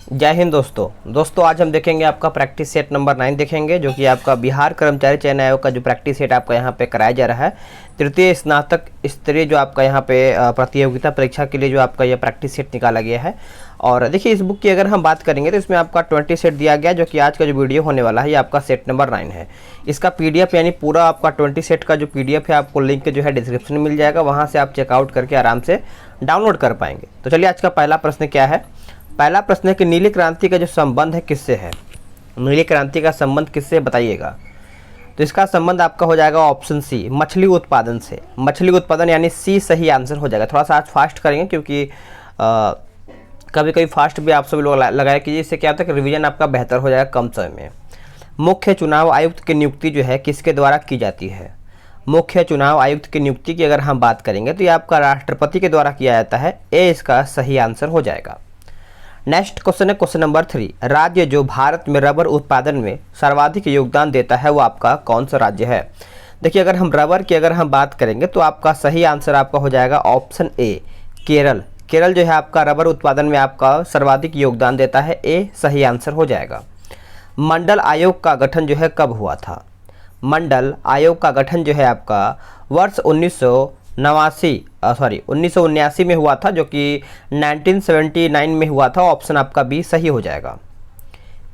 जय हिंद दोस्तों आज हम देखेंगे आपका प्रैक्टिस सेट नंबर 9 देखेंगे, जो कि आपका बिहार कर्मचारी चयन आयोग का जो प्रैक्टिस सेट आपका यहाँ पे कराया जा रहा है। तृतीय स्नातक स्तरीय जो आपका यहाँ पे प्रतियोगिता परीक्षा के लिए जो आपका यह प्रैक्टिस सेट निकाला गया है। और देखिए, इस बुक की अगर हम बात करेंगे तो इसमें आपका 20 सेट दिया गया, जो कि आज का जो वीडियो होने वाला है ये आपका सेट नंबर 9 है। इसका PDF यानी पूरा आपका 20 सेट का जो PDF है आपको लिंक जो है डिस्क्रिप्शन में मिल जाएगा, वहाँ से आप चेकआउट करके आराम से डाउनलोड कर पाएंगे। तो चलिए, आज का पहला प्रश्न क्या है। पहला प्रश्न है कि नीली क्रांति का जो संबंध है किससे है। नीली क्रांति का संबंध किससे बताइएगा। तो इसका संबंध आपका हो जाएगा ऑप्शन सी, मछली उत्पादन से। मछली उत्पादन यानी सी सही आंसर हो जाएगा। थोड़ा सा आज फास्ट करेंगे क्योंकि कभी कभी फास्ट भी आप सभी लोग लगाया कीजिए, इससे क्या होता है कि रिवीजन आपका बेहतर हो जाएगा कम समय में। मुख्य चुनाव आयुक्त की नियुक्ति जो है किसके द्वारा की जाती है। मुख्य चुनाव आयुक्त की नियुक्ति की अगर हम बात करेंगे तो ये आपका राष्ट्रपति के द्वारा किया जाता है। ए इसका सही आंसर हो जाएगा। नेक्स्ट क्वेश्चन है क्वेश्चन नंबर 3। राज्य जो भारत में रबर उत्पादन में सर्वाधिक योगदान देता है वो आपका कौन सा राज्य है। देखिए, अगर हम रबर की अगर हम बात करेंगे तो आपका सही आंसर आपका हो जाएगा ऑप्शन ए, केरल। केरल जो है आपका रबर उत्पादन में आपका सर्वाधिक योगदान देता है। ए सही आंसर हो जाएगा। मंडल आयोग का गठन जो है कब हुआ था। मंडल आयोग का गठन जो है आपका वर्ष 1979 में हुआ था, जो कि 1979 में हुआ था। ऑप्शन आपका बी सही हो जाएगा।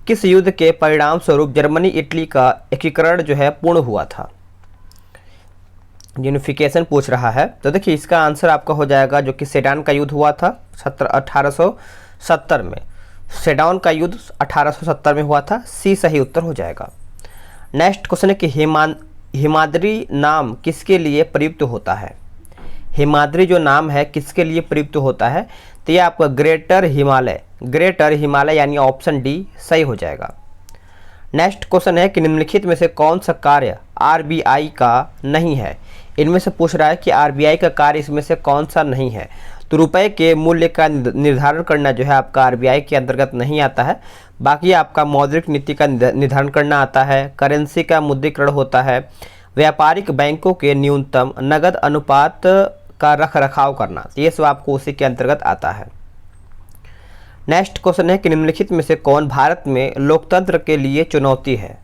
किस युद्ध के परिणाम स्वरूप जर्मनी इटली का एकीकरण जो है पूर्ण हुआ था। यूनिफिकेशन पूछ रहा है, तो देखिए इसका आंसर आपका हो जाएगा जो कि सेडान का युद्ध हुआ था 1870 में। सेडान का युद्ध 1870 में हुआ था। सी सही उत्तर हो जाएगा। नेक्स्ट क्वेश्चन है कि हिमाद्री नाम किसके लिए प्रयुक्त होता है। हिमाद्री जो नाम है किसके लिए प्रयुक्त होता है। तो ये आपका ग्रेटर हिमालय यानी ऑप्शन डी सही हो जाएगा। नेक्स्ट क्वेश्चन है कि निम्नलिखित में से कौन सा कार्य RBI का नहीं है। इनमें से पूछ रहा है कि RBI का कार्य इसमें से कौन सा नहीं है। तो रुपए के मूल्य का निर्धारण करना जो है आपका RBI के अंतर्गत नहीं आता है। बाकी आपका मौद्रिक नीति का निर्धारण करना आता है, करेंसी का मुद्रीकरण होता है, व्यापारिक बैंकों के न्यूनतम नगद अनुपात का रख रखाव करना, ये सब आपको उसी के अंतर्गत आता है। नेक्स्ट क्वेश्चन है कि निम्नलिखित में से कौन भारत में लोकतंत्र के लिए चुनौती है।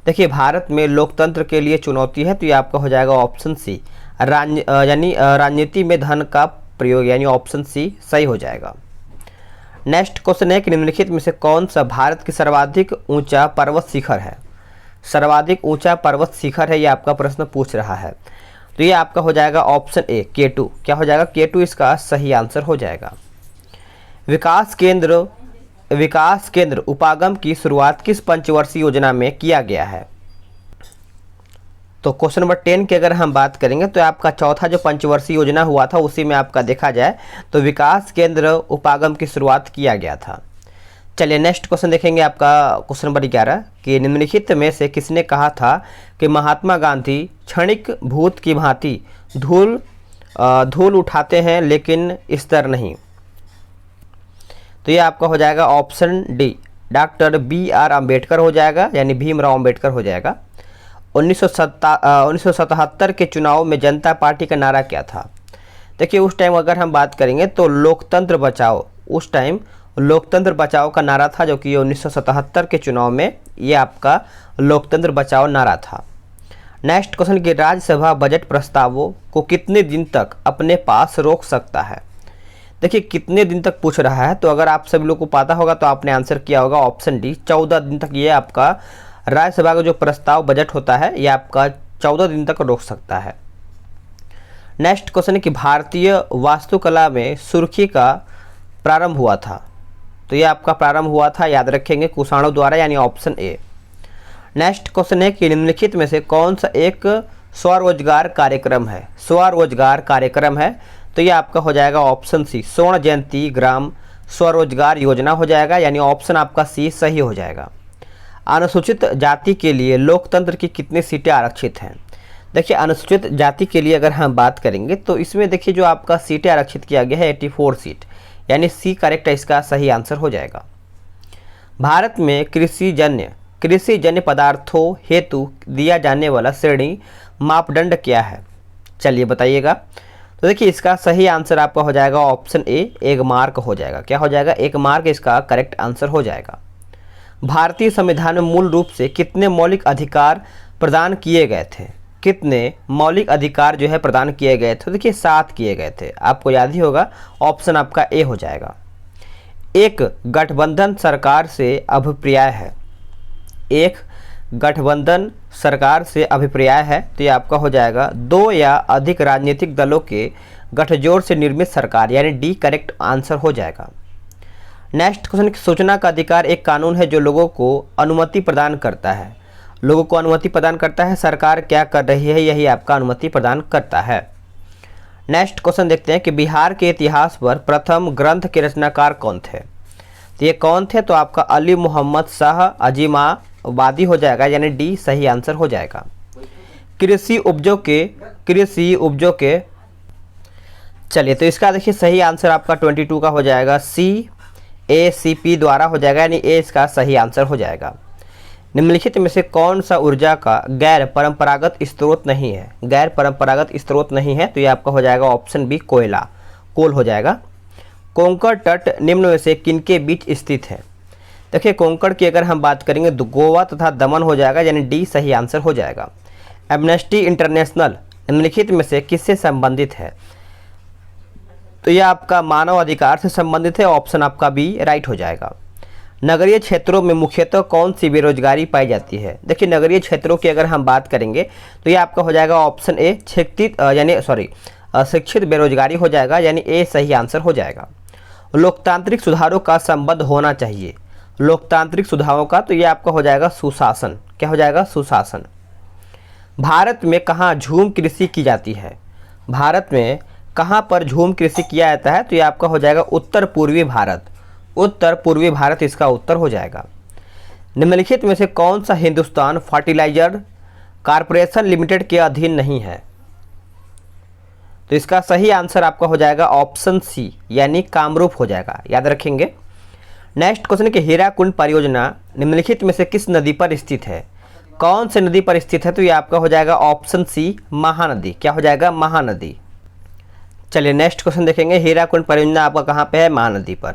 देखिए, भारत में लोकतंत्र के लिए चुनौती है तो ये आपका हो जाएगा ऑप्शन सी, यानी राजनीति में धन का प्रयोग, यानी ऑप्शन सी सही हो जाएगा। नेक्स्ट क्वेश्चन है कि निम्नलिखित में से कौन सा भारत की सर्वाधिक ऊंचा पर्वत शिखर है। सर्वाधिक ऊंचा पर्वत शिखर है, ये आपका प्रश्न पूछ रहा है। तो ये आपका हो जाएगा ऑप्शन ए, K2। क्या हो जाएगा, K2 इसका सही आंसर हो जाएगा। विकास केंद्र उपागम की शुरुआत किस पंचवर्षीय योजना में किया गया है। तो क्वेश्चन नंबर 10 की अगर हम बात करेंगे तो आपका चौथा जो पंचवर्षीय योजना हुआ था उसी में आपका देखा जाए तो विकास केंद्र उपागम की शुरुआत किया गया था। चलिए, नेक्स्ट क्वेश्चन देखेंगे आपका क्वेश्चन नंबर 11 कि निम्नलिखित में से किसने कहा था कि महात्मा गांधी क्षणिक भूत की भांति धूल उठाते हैं लेकिन स्तर नहीं। तो ये आपका हो जाएगा option D, doctor BR Ambedkar हो जाएगा, यानी भीमराव अम्बेडकर हो जाएगा। 1977 के चुनाव में जनता पार्टी का नारा क्या था। देखिए, उस टाइम अगर हम बात करेंगे तो लोकतंत्र बचाओ, उस टाइम लोकतंत्र बचाओ का नारा था, जो कि 1977 के चुनाव में ये आपका लोकतंत्र बचाओ नारा था। नेक्स्ट क्वेश्चन कि राज्यसभा बजट प्रस्तावों को कितने दिन तक अपने पास रोक सकता है। देखिए, कितने दिन तक पूछ रहा है, तो अगर आप सभी लोग को पता होगा तो आपने आंसर किया होगा ऑप्शन डी, 14 दिन तक ये आपका राज्यसभा का जो प्रस्ताव बजट होता है ये आपका 14 दिन तक रोक सकता है। नेक्स्ट क्वेश्चन है कि भारतीय वास्तुकला में सुर्खी का प्रारंभ हुआ था। तो ये आपका प्रारंभ हुआ था, याद रखेंगे, कुषाणों द्वारा, यानी ऑप्शन ए। नेक्स्ट क्वेश्चन है कि निम्नलिखित में से कौन सा एक स्वरोजगार कार्यक्रम है। स्वरोजगार कार्यक्रम है तो ये आपका हो जाएगा ऑप्शन सी, स्वर्ण जयंती ग्राम स्वरोजगार योजना हो जाएगा, यानी ऑप्शन आपका सी सही हो जाएगा। अनुसूचित जाति के लिए लोकतंत्र की कितनी सीटें आरक्षित हैं। देखिए, अनुसूचित जाति के लिए अगर हम बात करेंगे तो इसमें देखिए जो आपका सीटें आरक्षित किया गया है 84 सीट, यानी सी करेक्ट इसका सही आंसर हो जाएगा। भारत में कृषिजन्य पदार्थों हेतु दिया जाने वाला श्रेणी मापदंड क्या है। चलिए बताइएगा। तो देखिए इसका सही आंसर आपका हो जाएगा ऑप्शन ए, एक मार्क हो जाएगा। क्या हो जाएगा? एक मार्क इसका करेक्ट आंसर हो जाएगा। भारतीय संविधान में मूल रूप से कितने मौलिक अधिकार प्रदान किए गए थे? कितने मौलिक अधिकार जो है प्रदान किए गए थे? देखिए 7 किए गए थे, आपको याद ही होगा। ऑप्शन आपका ए हो जाएगा। एक गठबंधन सरकार से अभिप्राय है, एक गठबंधन सरकार से अभिप्राय है, तो ये आपका हो जाएगा 2 या अधिक राजनीतिक दलों के गठजोड़ से निर्मित सरकार, यानी डी करेक्ट आंसर हो जाएगा। नेक्स्ट क्वेश्चन, सूचना का अधिकार एक कानून है जो लोगों को अनुमति प्रदान करता है। लोगों को अनुमति प्रदान करता है, सरकार क्या कर रही है यही आपका अनुमति प्रदान करता है। नेक्स्ट क्वेश्चन देखते हैं कि बिहार के इतिहास पर प्रथम ग्रंथ के रचनाकार कौन थे? तो ये कौन थे? तो आपका अली मोहम्मद शाह अजीमाबादी हो जाएगा, यानी डी सही आंसर हो जाएगा। कृषि उपजों के चलिए, तो इसका देखिए सही आंसर आपका 22 का हो जाएगा, CACP द्वारा हो जाएगा, यानी ए इसका सही आंसर हो जाएगा। निम्नलिखित में से कौन सा ऊर्जा का गैर परंपरागत स्रोत नहीं है? गैर परंपरागत स्रोत नहीं है, तो ये आपका हो जाएगा ऑप्शन बी, कोयला, कोल हो जाएगा। कोंकण तट निम्न में से किनके बीच स्थित है? देखिए कोंकण की अगर हम बात करेंगे तो गोवा तथा दमन हो जाएगा, यानी डी सही आंसर हो जाएगा। एम्नेस्टी इंटरनेशनल निम्नलिखित में से किससे संबंधित है? तो यह आपका मानव अधिकार से संबंधित है, ऑप्शन आपका बी राइट हो जाएगा। नगरीय क्षेत्रों में मुख्यतः कौन सी बेरोजगारी पाई जाती है? देखिए नगरीय क्षेत्रों की अगर हम बात करेंगे तो ये आपका हो जाएगा ऑप्शन ए, शिक्षित बेरोजगारी हो जाएगा, यानी ए सही आंसर हो जाएगा। लोकतांत्रिक सुधारों का संबंध होना चाहिए, लोकतांत्रिक सुधारों का, तो ये आपका हो जाएगा सुशासन। क्या हो जाएगा? सुशासन। भारत में कहाँ झूम कृषि की जाती है? भारत में कहाँ पर झूम कृषि किया जाता है? तो ये आपका हो जाएगा उत्तर पूर्वी भारत, उत्तर पूर्वी भारत इसका उत्तर हो जाएगा। निम्नलिखित में से कौन सा हिंदुस्तान फर्टिलाइजर कॉर्पोरेशन लिमिटेड के अधीन नहीं है? तो इसका सही आंसर आपका हो जाएगा ऑप्शन सी, यानी कामरूप हो जाएगा, याद रखेंगे। नेक्स्ट क्वेश्चन कि हीराकुंड परियोजना निम्नलिखित में से किस नदी पर स्थित है? कौन से नदी पर स्थित है? तो ये आपका हो जाएगा ऑप्शन सी, महानदी। क्या हो जाएगा? महानदी। चलिए नेक्स्ट क्वेश्चन देखेंगे, हीराकुंड परियोजना आपका कहाँ पे है? महानदी पर।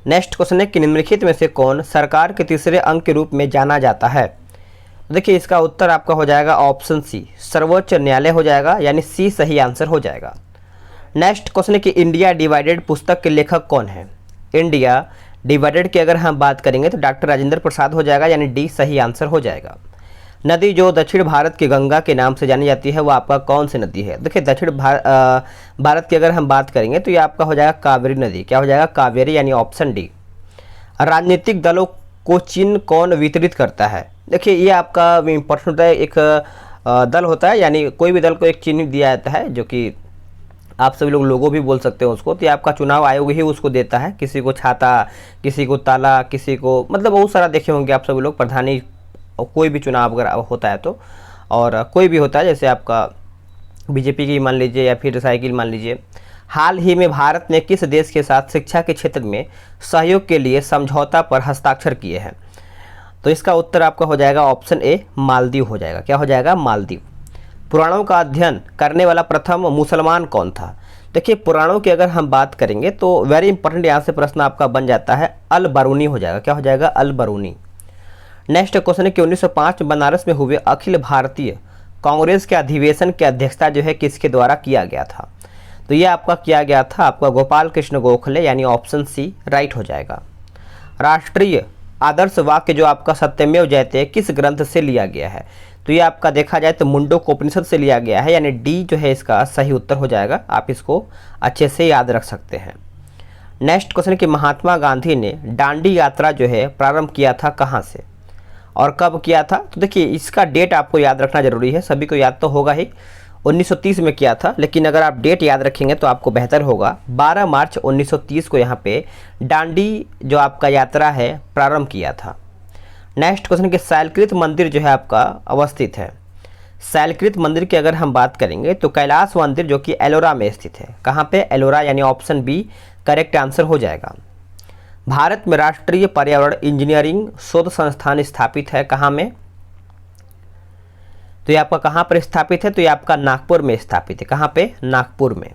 नेक्स्ट क्वेश्चन है कि निम्नलिखित में से कौन सरकार के तीसरे अंग के रूप में जाना जाता है? देखिए इसका उत्तर आपका हो जाएगा ऑप्शन सी, सर्वोच्च न्यायालय हो जाएगा, यानी सी सही आंसर हो जाएगा। नेक्स्ट क्वेश्चन है कि इंडिया डिवाइडेड पुस्तक के लेखक कौन है? इंडिया डिवाइडेड की अगर हम बात करेंगे तो डॉक्टर राजेंद्र प्रसाद हो जाएगा, यानी डी सही आंसर हो जाएगा। नदी जो दक्षिण भारत की गंगा के नाम से जानी जाती है वो आपका कौन सी नदी है? देखिए दक्षिण भारत की अगर हम बात करेंगे तो ये आपका हो जाएगा कावेरी नदी। क्या हो जाएगा? कावेरी, यानी ऑप्शन डी। राजनीतिक दलों को चिन्ह कौन वितरित करता है? देखिए ये आपका इम्पोर्टेंट होता है, एक दल होता है, यानी कोई भी दल को एक चिन्ह दिया जाता है, जो कि आप सभी लोग लोगो भी बोल सकते हो उसको। तो ये आपका चुनाव आयोग ही उसको देता है, किसी को छाता, किसी को ताला, किसी को, मतलब बहुत सारा देखे होंगे आप सभी लोग, प्रधानी, कोई भी चुनाव अगर होता है तो, और कोई भी होता है, जैसे आपका बीजेपी की मान लीजिए या फिर साइकिल मान लीजिए। हाल ही में भारत ने किस देश के साथ शिक्षा के क्षेत्र में सहयोग के लिए समझौता पर हस्ताक्षर किए हैं? तो इसका उत्तर आपका हो जाएगा ऑप्शन ए, मालदीव हो जाएगा। क्या हो जाएगा? मालदीव। पुराणों का अध्ययन करने वाला प्रथम मुसलमान कौन था? देखिए पुराणों की अगर हम बात करेंगे तो वेरी इंपॉर्टेंट यहाँ से प्रश्न आपका बन जाता है, अल बरूनी हो जाएगा। क्या हो जाएगा? अल बरूनी। नेक्स्ट क्वेश्चन है कि 1905 बनारस में हुए अखिल भारतीय कांग्रेस के अधिवेशन की अध्यक्षता जो है किसके द्वारा किया गया था? तो ये आपका किया गया था आपका गोपाल कृष्ण गोखले, यानी ऑप्शन सी राइट हो जाएगा। राष्ट्रीय आदर्श वाक्य जो आपका सत्यमेव जयते किस ग्रंथ से लिया गया है? तो ये आपका देखा जाए तो मुंडकोपनिषद से लिया गया है, यानी डी जो है इसका सही उत्तर हो जाएगा। आप इसको अच्छे से याद रख सकते हैं। नेक्स्ट क्वेश्चन कि महात्मा गांधी ने दांडी यात्रा जो है प्रारंभ किया था कहाँ से और कब किया था? तो देखिए इसका डेट आपको याद रखना जरूरी है, सभी को याद तो होगा ही, 1930 में किया था, लेकिन अगर आप डेट याद रखेंगे तो आपको बेहतर होगा। 12 मार्च 1930 को यहाँ पे दांडी जो आपका यात्रा है प्रारंभ किया था। नेक्स्ट क्वेश्चन कि शैलकृत मंदिर जो है आपका अवस्थित है। शैलकृत मंदिर की अगर हम बात करेंगे तो कैलाश मंदिर जो कि एलोरा में स्थित है। कहाँ पे? एलोरा, यानी ऑप्शन बी करेक्ट आंसर हो जाएगा। भारत में राष्ट्रीय पर्यावरण इंजीनियरिंग शोध संस्थान स्थापित है कहाँ में? तो ये आपका कहाँ पर स्थापित है? तो ये आपका नागपुर में स्थापित है। कहाँ पे? नागपुर में।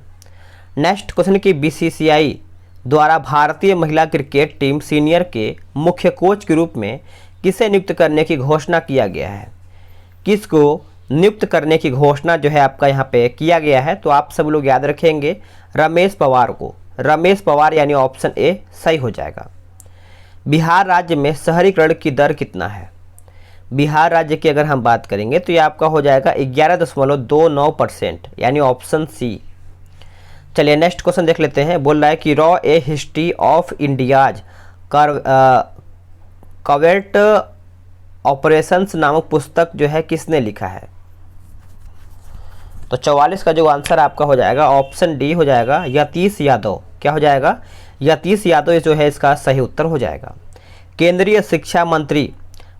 नेक्स्ट क्वेश्चन की बीसीसीआई द्वारा भारतीय महिला क्रिकेट टीम सीनियर के मुख्य कोच के रूप में किसे नियुक्त करने की घोषणा किया गया है? किसको नियुक्त करने की घोषणा जो है आपका यहाँ पे किया गया है? तो आप सब लोग याद रखेंगे रमेश पवार को। रमेश पवार यानी ऑप्शन ए सही हो जाएगा। बिहार राज्य में शहरीकरण की दर कितना है? बिहार राज्य की अगर हम बात करेंगे तो ये आपका हो जाएगा 11.29% यानी ऑप्शन सी। चलिए नेक्स्ट क्वेश्चन देख लेते हैं। बोल रहा है कि रॉ a history of India's covert operations नामक पुस्तक जो है किसने लिखा है? तो 44 का जो आंसर आपका हो जाएगा ऑप्शन डी हो जाएगा, यतीश यादव। क्या हो जाएगा? यतीश यादव जो है इसका सही उत्तर हो जाएगा। केंद्रीय शिक्षा मंत्री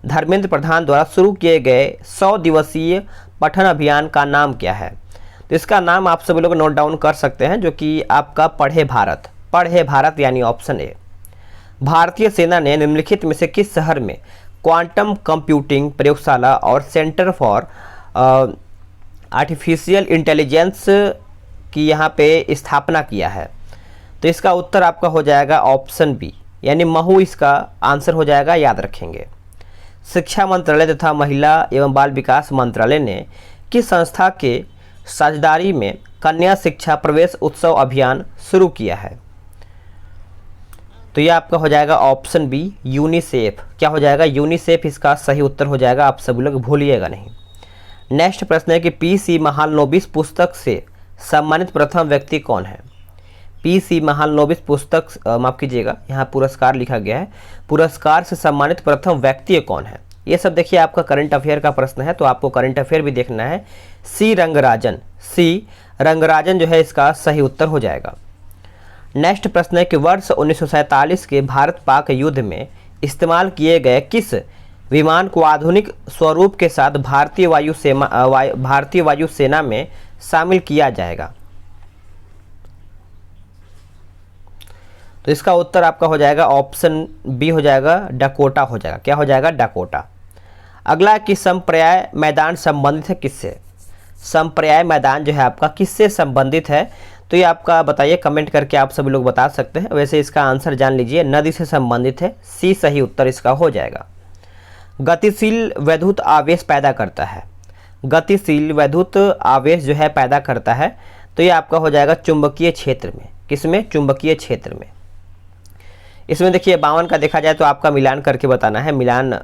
धर्मेंद्र प्रधान द्वारा शुरू किए गए 100 दिवसीय पठन अभियान का नाम क्या है? तो इसका नाम आप सभी लोग नोट डाउन कर सकते हैं, जो कि आपका पढ़े भारत। पढ़े भारत यानी ऑप्शन ए। भारतीय सेना ने निम्नलिखित में से किस शहर में क्वांटम कंप्यूटिंग प्रयोगशाला और सेंटर फॉर आर्टिफिशियल इंटेलिजेंस की यहाँ पे स्थापना किया है? तो इसका उत्तर आपका हो जाएगा ऑप्शन बी यानी महू इसका आंसर हो जाएगा, याद रखेंगे। शिक्षा मंत्रालय तथा महिला एवं बाल विकास मंत्रालय ने किस संस्था के साझेदारी में कन्या शिक्षा प्रवेश उत्सव अभियान शुरू किया है? तो यह आपका हो जाएगा ऑप्शन बी यूनिसेफ। क्या हो जाएगा? यूनिसेफ इसका सही उत्तर हो जाएगा, आप सभी लोग भूलिएगा नहीं। नेक्स्ट प्रश्न है कि पीसी महालनोबिस पुस्तक से सम्मानित प्रथम व्यक्ति कौन है? पीसी महालनोबिस पुस्तक माफ कीजिएगा, यहाँ पुरस्कार लिखा गया है। पुरस्कार से सम्मानित प्रथम व्यक्ति कौन है? ये सब देखिए आपका करंट अफेयर का प्रश्न है, तो आपको करंट अफेयर भी देखना है। सी रंगराजन। सी रंगराजन जो है इसका सही उत्तर हो जाएगा। नेक्स्ट प्रश्न है कि वर्ष 1947 के भारत पाक युद्ध में इस्तेमाल किए गए किस विमान को आधुनिक स्वरूप के साथ भारतीय वायु सेना में शामिल किया जाएगा? तो इसका उत्तर आपका हो जाएगा ऑप्शन बी हो जाएगा, डकोटा हो जाएगा। क्या हो जाएगा? डकोटा। अगला कि संपर्याय मैदान संबंधित है किससे? संपर्याय मैदान जो है आपका किससे संबंधित है? तो ये आपका बताइए, कमेंट करके आप सभी लोग बता सकते हैं। वैसे इसका आंसर जान लीजिए, नदी से संबंधित है। सी सही उत्तर इसका हो जाएगा। गतिशील वैद्युत आवेश पैदा करता है। गतिशील वैद्युत आवेश जो है पैदा करता है, तो ये आपका हो जाएगा चुंबकीय क्षेत्र में। किसमें? चुंबकीय क्षेत्र में। इसमें देखिए 52 का देखा जाए तो आपका मिलान करके बताना है। मिलान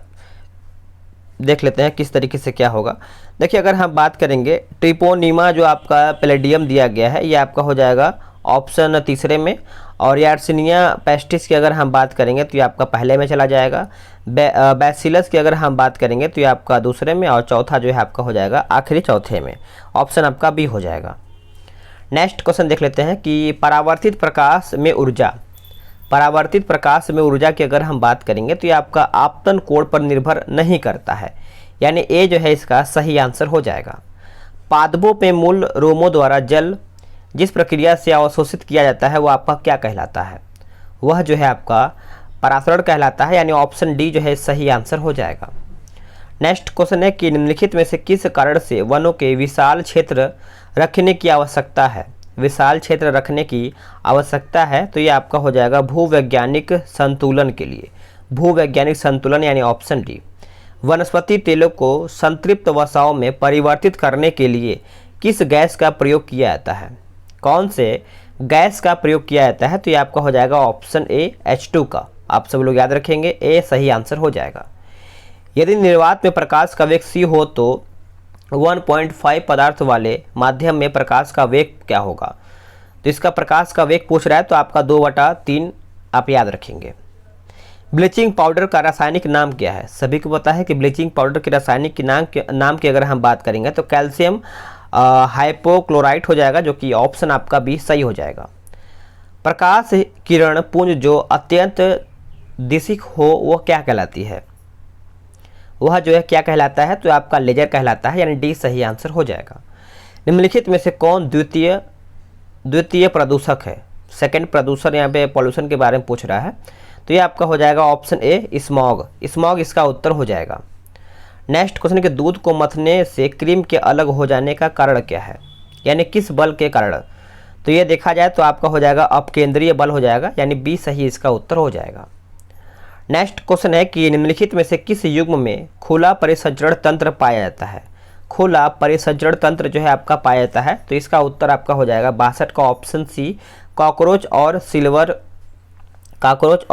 देख लेते हैं किस तरीके से क्या होगा। देखिए अगर हम बात करेंगे ट्रिपोनिमा जो आपका पैलेडियम दिया गया है, ये आपका हो जाएगा ऑप्शन तीसरे में। और यार्सिनिया पेस्टिस की अगर हम बात करेंगे तो ये आपका पहले में चला जाएगा। बैसिलस की अगर हम बात करेंगे तो ये आपका दूसरे में, और चौथा जो है आपका हो जाएगा आखिरी चौथे में। ऑप्शन आपका बी हो जाएगा। नेक्स्ट क्वेश्चन देख लेते हैं कि परावर्तित प्रकाश में ऊर्जा। परावर्तित प्रकाश में ऊर्जा की अगर हम बात करेंगे तो ये आपका आपतन कोण पर निर्भर नहीं करता है, यानी ए जो है इसका सही आंसर हो जाएगा। पादपों में मूल रोमों द्वारा जल जिस प्रक्रिया से अवशोषित किया जाता है वो आपका क्या कहलाता है? वह जो है आपका परासरण कहलाता है, यानी ऑप्शन डी जो है सही आंसर हो जाएगा। नेक्स्ट क्वेश्चन है कि निम्नलिखित में से किस कारण से वनों के विशाल क्षेत्र रखने की आवश्यकता है? विशाल क्षेत्र रखने की आवश्यकता है, तो ये आपका हो जाएगा भूवैज्ञानिक संतुलन के लिए। भूवैज्ञानिक संतुलन यानी ऑप्शन डी। वनस्पति तेलों को संतृप्त वसाओं में परिवर्तित करने के लिए किस गैस का प्रयोग किया जाता है? कौन से गैस का प्रयोग किया जाता है? तो ये आपका हो जाएगा ऑप्शन ए H2 का। आप सब लोग याद रखेंगे, ए सही आंसर हो जाएगा। यदि निर्वात में प्रकाश का वेग c हो तो 1.5 पदार्थ वाले माध्यम में प्रकाश का वेग क्या होगा? तो इसका प्रकाश का वेग पूछ रहा है, तो आपका 2/3 आप याद रखेंगे। ब्लीचिंग पाउडर का रासायनिक नाम क्या है? सभी को पता है कि ब्लीचिंग पाउडर के रासायनिक नाम की अगर हम बात करेंगे तो कैल्शियम हाइपोक्लोराइट हो जाएगा, जो कि ऑप्शन आपका बी सही हो जाएगा। प्रकाश किरण पुंज जो अत्यंत दिशिक हो वो क्या कहलाती है? वह जो है क्या कहलाता है? तो आपका लेजर कहलाता है, यानी डी सही आंसर हो जाएगा। निम्नलिखित में से कौन द्वितीय प्रदूषक है? सेकंड प्रदूषण, यहाँ पे पॉल्यूशन के बारे में पूछ रहा है, तो ये आपका हो जाएगा ऑप्शन ए स्मॉग। स्मॉग इसका उत्तर हो जाएगा। नेक्स्ट क्वेश्चन के दूध को मथने से क्रीम के अलग हो जाने का कारण क्या है? यानी किस बल के कारण? तो ये देखा जाए तो आपका हो जाएगा अपकेंद्रीय बल हो जाएगा, यानी बी सही इसका उत्तर हो जाएगा। नेक्स्ट क्वेश्चन है कि निम्नलिखित में से किस युग्म में खुला परिसंचरण तंत्र पाया जाता है। खुला परिसंचरण तंत्र जो है आपका पाया जाता है, तो इसका उत्तर आपका हो जाएगा 62 का ऑप्शन सी कॉकरोच और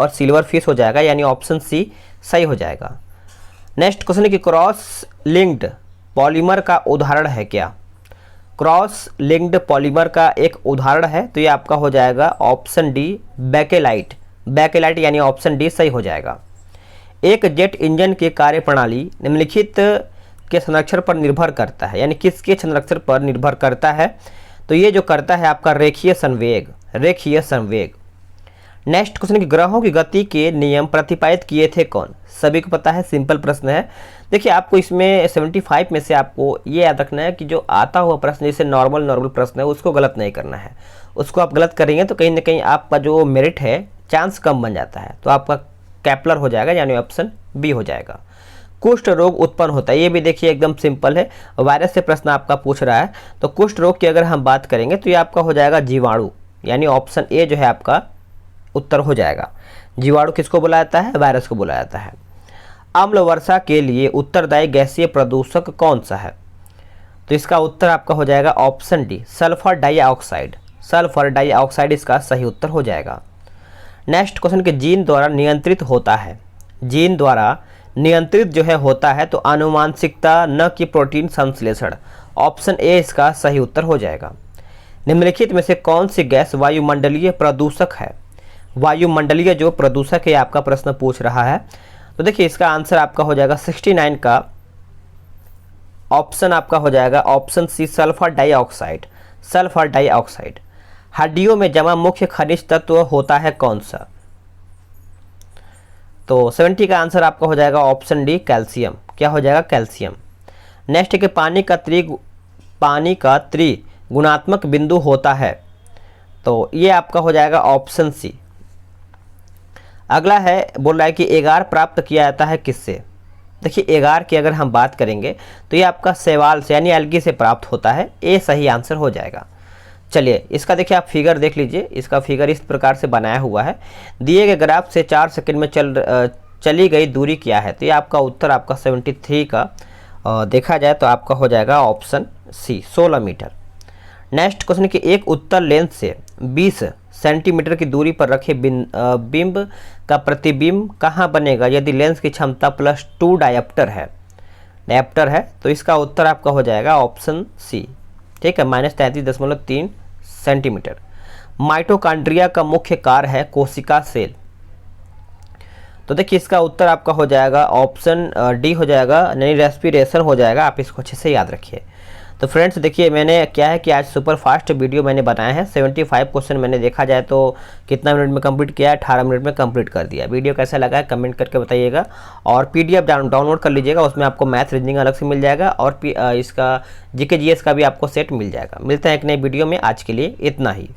सिल्वर फिश हो जाएगा, यानी ऑप्शन सी सही हो जाएगा। नेक्स्ट क्वेश्चन है कि क्रॉस लिंक्ड पॉलीमर का उदाहरण है क्या। क्रॉस लिंक्ड पॉलीमर का एक उदाहरण है, तो ये आपका हो जाएगा ऑप्शन डी बैकेलाइट। बैकेलाइट यानी ऑप्शन डी सही हो जाएगा। एक जेट इंजन की कार्यप्रणाली निम्नलिखित के संरक्षण पर निर्भर करता है, यानी किसके संरक्षण पर निर्भर करता है, तो ये जो करता है आपका रेखीय संवेग। रेखीय संवेग। नेक्स्ट क्वेश्चन कि ग्रहों की गति के नियम प्रतिपादित किए थे कौन। सभी को पता है, सिंपल प्रश्न है। देखिए आपको इसमें 75 में से आपको ये याद रखना है कि जो आता हुआ प्रश्न जैसे नॉर्मल प्रश्न है उसको गलत नहीं करना है। उसको आप गलत करेंगे तो कहीं ना कहीं आपका जो मेरिट है चांस कम बन जाता है, तो आपका कैपलर हो जाएगा, यानी ऑप्शन बी हो जाएगा। कुष्ठ रोग उत्पन्न होता है, ये भी देखिए एकदम सिंपल है, वायरस से प्रश्न आपका पूछ रहा है। तो कुष्ठ रोग की अगर हम बात करेंगे तो ये आपका हो जाएगा जीवाणु, यानी ऑप्शन ए जो है आपका उत्तर हो जाएगा। जीवाणु किसको बोला जाता है, वायरस को बोला जाता है। अम्ल वर्षा के लिए उत्तरदायी गैसीय प्रदूषक कौन सा है, तो इसका उत्तर आपका हो जाएगा option D sulphur dioxide. Sulphur dioxide इसका सही उत्तर हो जाएगा। नेक्स्ट क्वेश्चन के जीन द्वारा नियंत्रित होता है। जीन द्वारा नियंत्रित जो है होता है तो आनुवांशिकता न कि प्रोटीन संश्लेषण। ऑप्शन ए इसका सही उत्तर हो जाएगा। निम्नलिखित में से कौन सी गैस वायुमंडलीय प्रदूषक है। वायुमंडलीय जो प्रदूषक है आपका प्रश्न पूछ रहा है, तो देखिए इसका आंसर आपका हो जाएगा 69 का ऑप्शन आपका हो जाएगा option C sulphur dioxide. Sulphur dioxide. हड्डियों में जमा मुख्य खनिज तत्व होता है कौन सा, तो 70 का आंसर आपका हो जाएगा ऑप्शन डी कैल्शियम। क्या हो जाएगा, कैल्शियम। नेक्स्ट है कि पानी का त्रिगुणात्मक बिंदु होता है, तो ये आपका हो जाएगा ऑप्शन सी। अगला है, बोल रहा है कि एगार प्राप्त किया जाता है किससे। देखिए एगार की अगर हम बात करेंगे तो ये आपका शैवाल से यानी एल्गी से प्राप्त होता है, ए सही आंसर हो जाएगा। चलिए इसका देखिए आप फिगर देख लीजिए, इसका फिगर इस प्रकार से बनाया हुआ है। दिए गए ग्राफ से 4 सेकंड में चली गई दूरी क्या है, तो ये आपका उत्तर आपका 73 का देखा जाए तो आपका हो जाएगा option C 16 metre. Next question कि एक उत्तल लेंस से 20 सेंटीमीटर की दूरी पर रखे बिंब का प्रतिबिंब कहाँ बनेगा यदि लेंस की क्षमता +2 डायप्टर है। तो इसका उत्तर आपका हो जाएगा ऑप्शन सी, ठीक है, -33.3 सेंटीमीटर। माइटोकॉन्ड्रिया का मुख्य कार्य है कोशिका सेल, तो देखिए इसका उत्तर आपका हो जाएगा ऑप्शन डी हो जाएगा, यानी रेस्पिरेशन हो जाएगा। आप इसको अच्छे से याद रखिए। तो फ्रेंड्स देखिए मैंने क्या है कि आज सुपर फास्ट वीडियो मैंने बनाया है। 75 क्वेश्चन मैंने देखा जाए तो कितना मिनट में कंप्लीट किया है, 18 मिनट में कंप्लीट कर दिया। वीडियो कैसा लगा है कमेंट करके बताइएगा, और PDF डाउनलोड कर लीजिएगा, उसमें आपको मैथ रीजनिंग अलग से मिल जाएगा, और इसका GK GS का भी आपको सेट मिल जाएगा। मिलते हैं एक नई वीडियो में, आज के लिए इतना ही।